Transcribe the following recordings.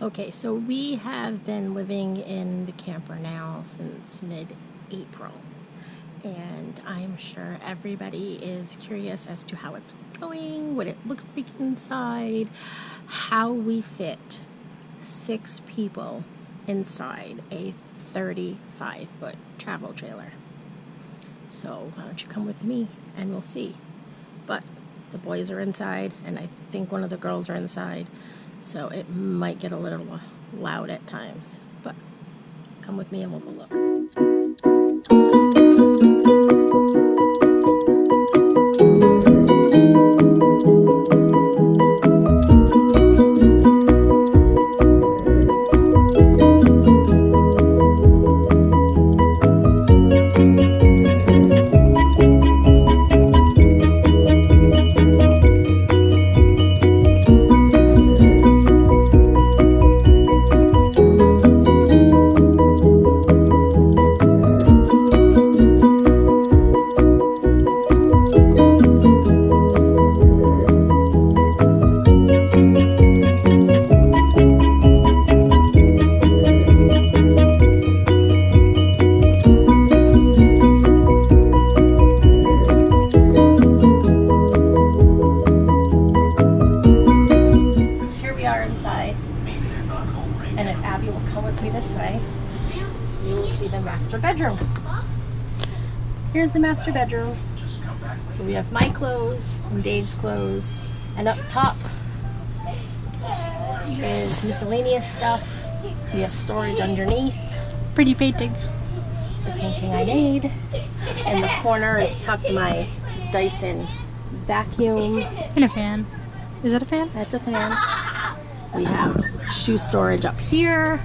Okay, so we have been living in the camper now since mid-April, and I'm sure everybody is curious as to how it's going, what it looks like inside, how we fit 6 people inside a 35-foot travel trailer. So why don't you come with me and we'll see. But the boys are inside, and I think one of the girls are inside. So it might get a little loud at times, but come with me and we'll go look. And if Abby will come with me this way, you will see the master bedroom. Here's the master bedroom. So we have my clothes and Dave's clothes, and up top is miscellaneous stuff. We have storage underneath. Pretty painting. The painting I made. In the corner is tucked my Dyson vacuum. And a fan. Is that a fan? That's a fan. We have shoe storage up here,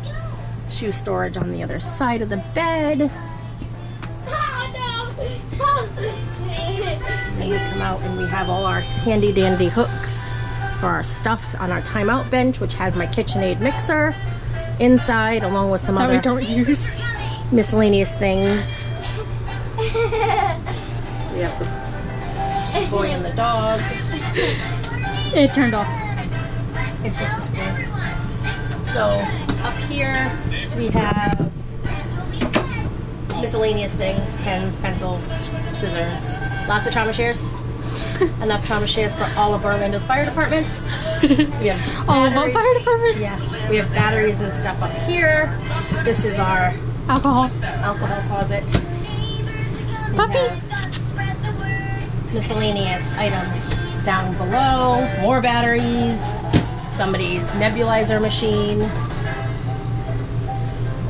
shoe storage on the other side of the bed. And we come out and we have all our handy dandy hooks for our stuff on our timeout bench, which has my KitchenAid mixer inside, along with some That we other don't use. miscellaneous things. We have the boy and the dog. It turned off. It's just the screen. So up here we have miscellaneous things, pens, pencils, scissors, lots of trauma shares. Enough trauma shares for all of Orlando's fire department. We have All of our batteries. fire department? Yeah, we have batteries and stuff up here. This is our Alcohol. alcohol closet. We Puppy. have miscellaneous items down below, more batteries, somebody's nebulizer machine.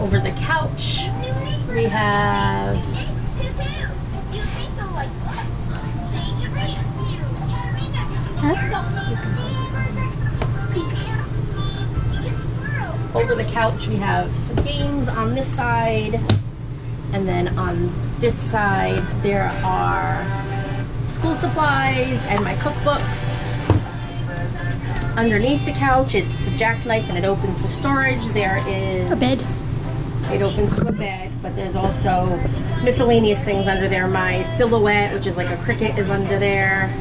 Over the couch, we have we have games on this side, and then on this side there are school supplies and my cookbooks. Underneath the couch, it's a jackknife and it opens for storage. There is A bed. It opens to a bed, but there's also miscellaneous things under there. My Silhouette, which is like a Cricut, is under there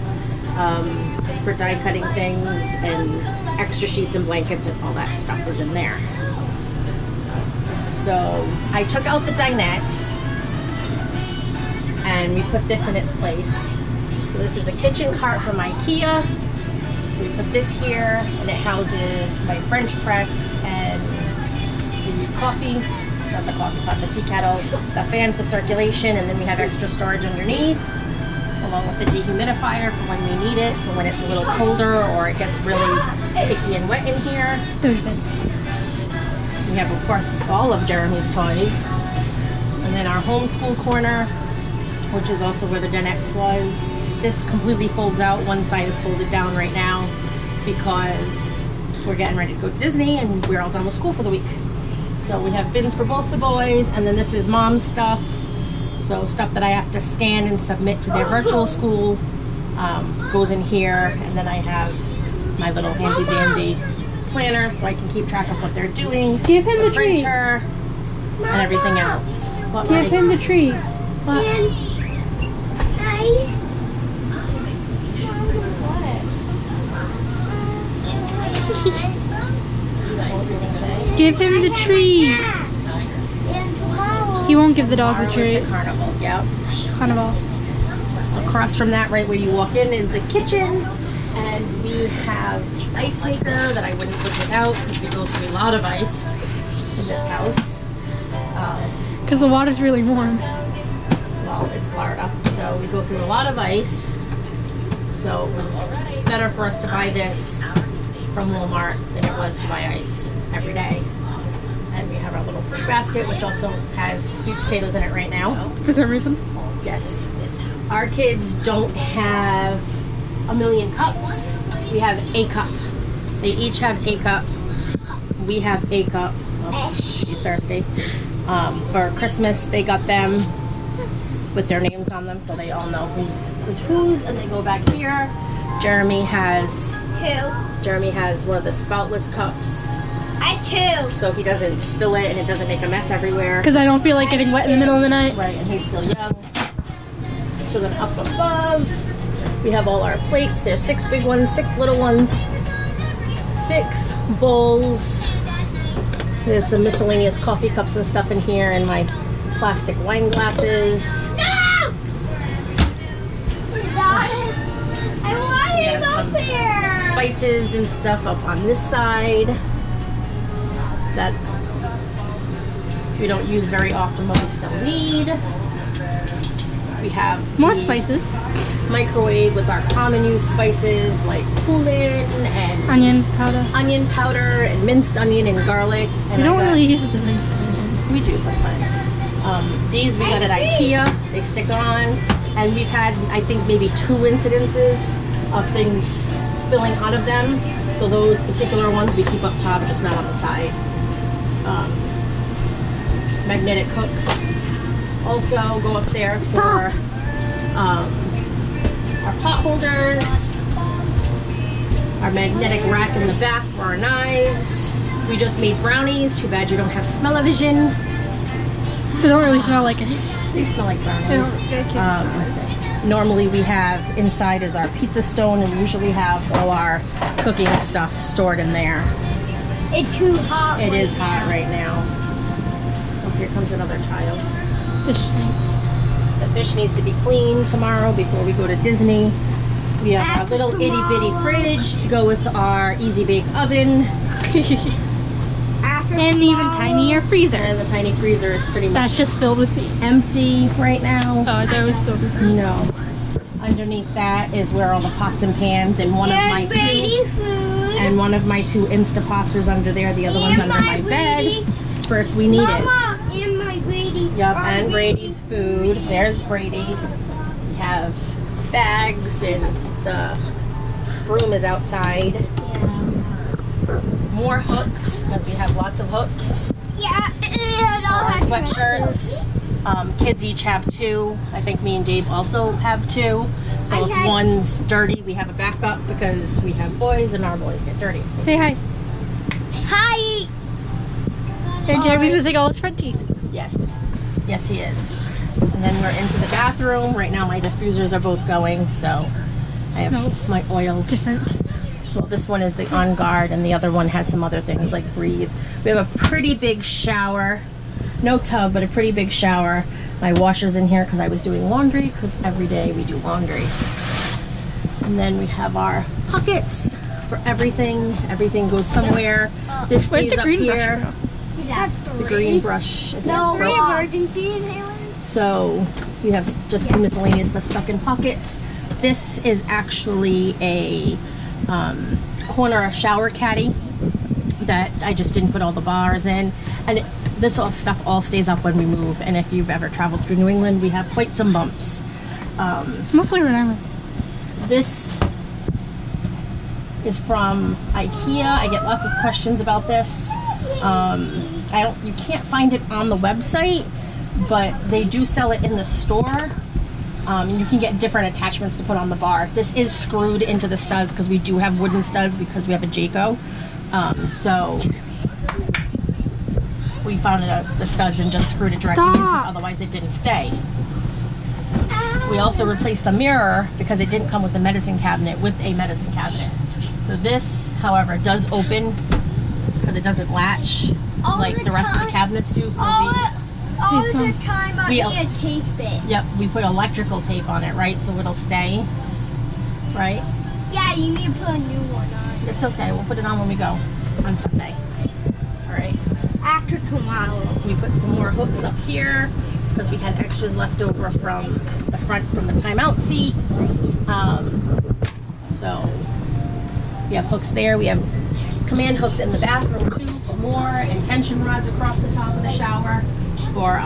for die cutting things, and extra sheets and blankets and all that stuff is in there. So I took out the dinette and we put this in its place. So this is a kitchen cart from IKEA. So we put this here, and it houses my French press and the coffee, not the coffee pot, the tea kettle, the fan for circulation, and then we have extra storage underneath, along with the dehumidifier for when we need it, for when it's a little colder or it gets really icky and wet in here. There's bed. We have, of course, all of Jeremy's toys. And then our homeschool corner, which is also where the dinette was. This completely folds out. One side is folded down right now because we're getting ready to go to Disney and we're all done with school for the week. So we have bins for both the boys, and then this is mom's stuff. So stuff that I have to scan and submit to their virtual school goes in here. And then I have my little handy dandy planner so I can keep track of what they're doing. Give him the treat. Printer and everything else. What, Give him the treat. What? Give him the treat. He won't give the dog the Tomorrow is treat. the carnival. Yep. Carnival. Across from that, right where you walk in, is the kitchen, and we have an ice maker that I wouldn't live without because we go through a lot of ice in this house. Because the water's really warm. Well, it's Florida, so we go through a lot of ice. So it was better for us to buy this from Walmart than it was to buy ice every day. And we have our little fruit basket, which also has sweet potatoes in it right now. For some reason. Yes. Our kids don't have a million cups. We have a cup. They each have a cup. We have a cup. Oh, she's thirsty. For Christmas, they got them with their names on them, so they all know who's, and they go back here. Jeremy has one of the spoutless cups. I too. So he doesn't spill it and it doesn't make a mess everywhere. Because I don't feel like getting wet in the middle of the night. Right, and he's still young. So then up above, we have all our plates. There's 6 big ones, 6 little ones, 6 bowls. There's some miscellaneous coffee cups and stuff in here, and my plastic wine glasses. No! I want him up here. Spices and stuff up on this side that we don't use very often, but we still need. We have More the spices. microwave with our common use spices like cumin and Onion powder. onion powder and minced onion and garlic. And We don't I got- really use the minced onion. We do sometimes. These we got at IKEA. They stick on, and we've had, I think, maybe 2 incidences of things spilling out of them. So those particular ones we keep up top, just not on the side. Magnetic hooks also go up there for Stop. Our pot holders. Our magnetic rack in the back for our knives. We just made brownies. Too bad you don't have smell-o-vision. They don't really smell like it. They smell like They brownies. don't- they can't smell like it. Normally we have inside is our pizza stone, and we usually have all our cooking stuff stored in there. It's too hot. It right is hot now. right now. Oh, here comes another child. Fish tanks. The fish needs to be cleaned tomorrow before we go to Disney. We have our little itty bitty fridge to go with our easy bake oven, After And even tomorrow- tinier freezer. and the tiny freezer is pretty much That's just filled with meat. empty right now. Oh, I thought it was filled with meat. No. Underneath that is where all the pots and pans and one of my And 2 Brady food. and one of my 2 Instapots is under there. The other one's And under my my bed Brady. for if we need Mama, and my Brady. it. Yup, Our and Brady. Brady's food. There's Brady. We have bags, and the broom is outside. More hooks, because we have lots of hooks. Yeah, and all Our that sweatshirts. Kids each have 2. I think me and Dave also have 2. So if Okay. one's dirty, we have a backup because we have boys and our boys get dirty. Say hi. Hi. And Jeremy's missing all his front teeth. Yes. Yes, he is. And then we're into the bathroom. Right now my diffusers are both going, so I have Smells my oils. different. Well, this one is the On Guard, and the other one has some other things like Breathe. We have a pretty big shower. No tub, but a pretty big shower. My washer's in here because I was doing laundry, because every day we do laundry. And then we have our pockets for everything. Everything goes somewhere. This Where'd stays the up green brush here. go? The green brush. No, broke. emergency inhalers. So we have just miscellaneous stuff stuck in pockets. This is actually a corner shower caddy that I just didn't put all the bars in. And this all stuff all stays up when we move. And if you've ever traveled through New England, we have quite some bumps. It's mostly Rhode Island. This is from IKEA. I get lots of questions about this. You can't find it on the website, but they do sell it in the store. And you can get different attachments to put on the bar. This is screwed into the studs because we do have wooden studs because we have a Jayco. So we found the studs and just screwed it directly in because Stop. otherwise it didn't stay. We also replaced the mirror because it didn't come with the medicine cabinet with a medicine cabinet. So this, however, does open because it doesn't latch. All like the rest of the time- cabinets do. So All Take the some. time I We- need to tape it. yep, we put electrical tape on it, right? So it'll stay, right? Yeah, you need to put a new one on. It's okay. We'll put it on when we go on Sunday. All right. After tomorrow. We put some more hooks up here because we had extras left over from the front from the timeout seat. So we have hooks there. We have command hooks in the bathroom too for more, and tension rods across the top of the shower for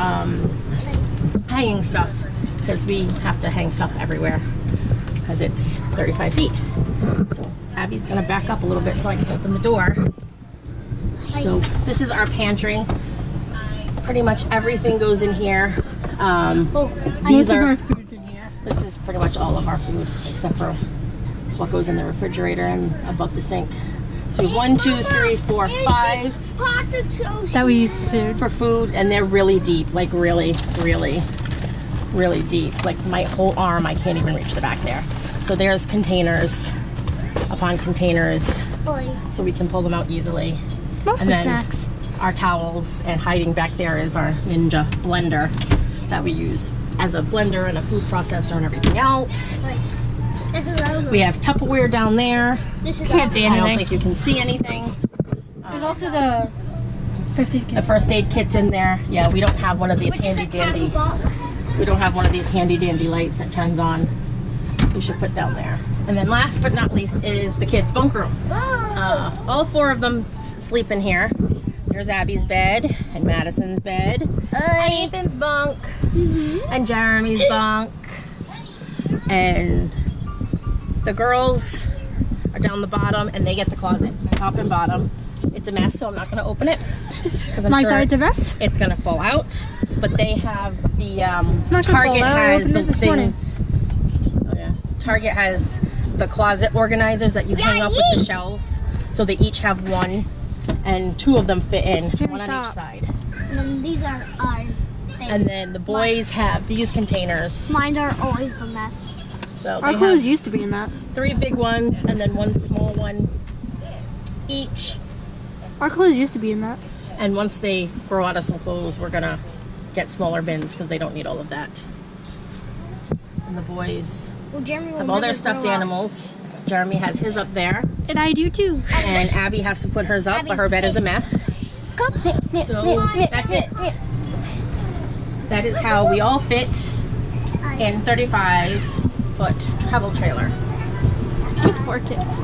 hanging stuff, because we have to hang stuff everywhere because it's 35 feet. So Abby's gonna back up a little bit so I can open the door. So this is our pantry. Pretty much everything goes in here. Most These of are, our food's in here. this is pretty much all of our food except for what goes in the refrigerator and above the sink. So we have 1, 2, 3, 4, 5 That we use for food. for food, and they're really deep, like really, really, really deep. Like my whole arm, I can't even reach the back there. So there's containers upon containers, so we can pull them out easily. Mostly And then- snacks. Our towels, and hiding back there is our Ninja blender that we use as a blender and a food processor and everything else. We have Tupperware down there. This is Can't see I don't anything. think you can see anything. There's also the first aid The kit. first aid kit's in there. Yeah, we don't have one of these handy dandy. We don't have one of these handy dandy lights that turns on. We should put down there. And then last but not least is the kids' bunk room. All 4 of them sleep in here. There's Abby's bed and Madison's bed, and Ethan's bunk, and Jeremy's bunk, and the girls are down the bottom, and they get the closet, top and bottom. It's a mess, so I'm not going to open it because I'm My sure side's a mess. it's going to fall out. But they have the not gonna Target fall out. I has opened the it this morning. things. Oh, yeah. Target has the closet organizers that you hang up with the shelves. So they each have one, and 2 of them fit in, Jimmy, one on each stop. side. And then these are ours. And then the boys have these containers. Mine are always the mess. So Our they clothes have used to be in that. 3 big ones and then 1 small one each. Our clothes used to be in that. And once they grow out of some clothes, we're gonna get smaller bins because they don't need all of that. And the boys Well, Jeremy will have all their never stuffed grow up. animals. Jeremy has his up there, And I do too. and Abby has to put hers up, but her bed is a mess. So that's it. That is how we all fit in 35-foot travel trailer. With 4 kids.